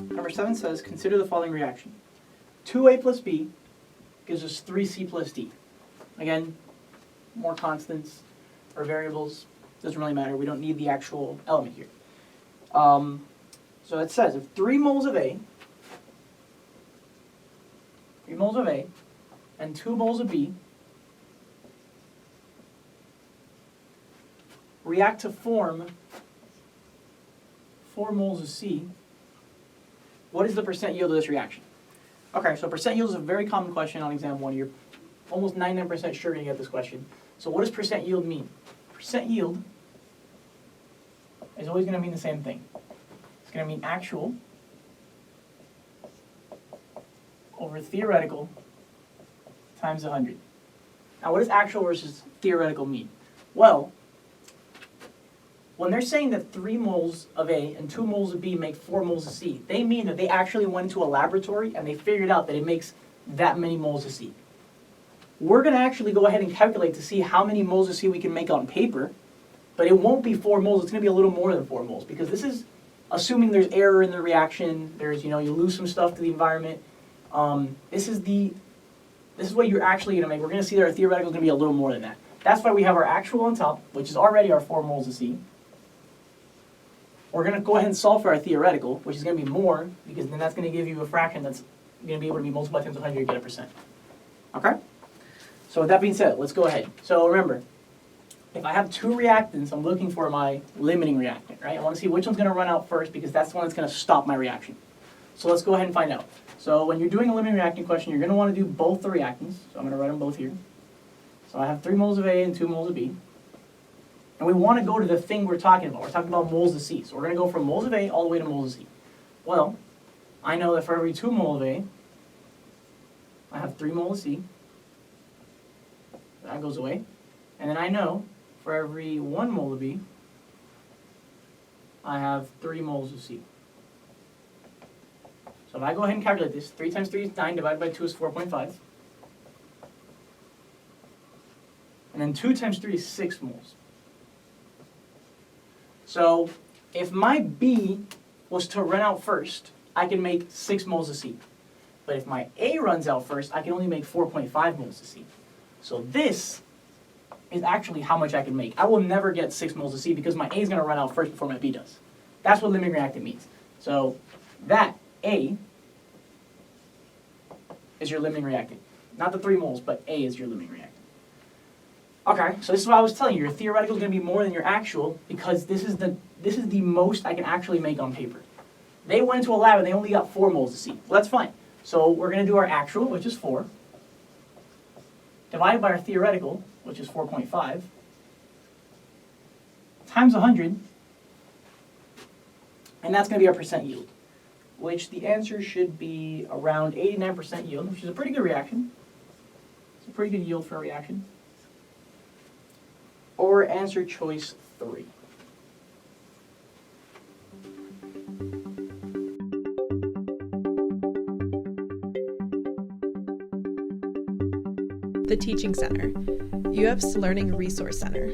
Number 7 says, consider the following reaction. 2a plus b gives us 3c plus d. Again, more constants or variables, doesn't really matter. We don't need the actual element here. So it says if 3 moles of A and 2 moles of B react to form 4 moles of C, what is the percent yield of this reaction? Okay, so percent yield is a very common question on exam 1. You're almost 99% sure you're going to get this question. So what does percent yield mean? Percent yield is always going to mean the same thing. It's going to mean actual over theoretical times 100. Now what does actual versus theoretical mean? Well, when they're saying that 3 moles of A and 2 moles of B make 4 moles of C, they mean that they actually went into a laboratory and they figured out that it makes that many moles of C. We're going to actually go ahead and calculate to see how many moles of C we can make on paper, but it won't be 4 moles, it's going to be a little more than 4 moles, because this is assuming there's error in the reaction, there's, you lose some stuff to the environment. This is what you're actually going to make. We're going to see that our theoretical is going to be a little more than that. That's why we have our actual on top, which is already our 4 moles of C. We're going to go ahead and solve for our theoretical, which is going to be more, because then that's going to give you a fraction that's going to be able to be multiplied times 100 to get a percent. Okay? So with that being said, let's go ahead. So remember, if I have 2 reactants, I'm looking for my limiting reactant, right? I want to see which one's going to run out first, because that's the one that's going to stop my reaction. So let's go ahead and find out. So when you're doing a limiting reactant question, you're going to want to do both the reactants. So I'm going to write them both here. So I have 3 moles of A and 2 moles of B. And we want to go to the thing we're talking about. We're talking about moles of C. So we're going to go from moles of A all the way to moles of C. Well, I know that for every 2 mole of A, I have 3 moles of C. That goes away. And then I know for every 1 mole of B, I have 3 moles of C. So if I go ahead and calculate this, 3 times 3 is 9, divided by 2 is 4.5. And then 2 times 3 is 6 moles. So if my B was to run out first, I can make 6 moles of C. But if my A runs out first, I can only make 4.5 moles of C. So this is actually how much I can make. I will never get 6 moles of C because my A is going to run out first before my B does. That's what limiting reactant means. So that A is your limiting reactant. Not the 3 moles, but A is your limiting reactant. Okay, so this is what I was telling you. Your theoretical is going to be more than your actual, because this is the most I can actually make on paper. They went into a lab and they only got 4 moles of C. Well, that's fine. So we're going to do our actual, which is 4, divided by our theoretical, which is 4.5, times 100, and that's going to be our percent yield, which the answer should be around 89% yield, which is a pretty good reaction. It's a pretty good yield for a reaction. Or answer choice 3. The Teaching Center, UF's Learning Resource Center.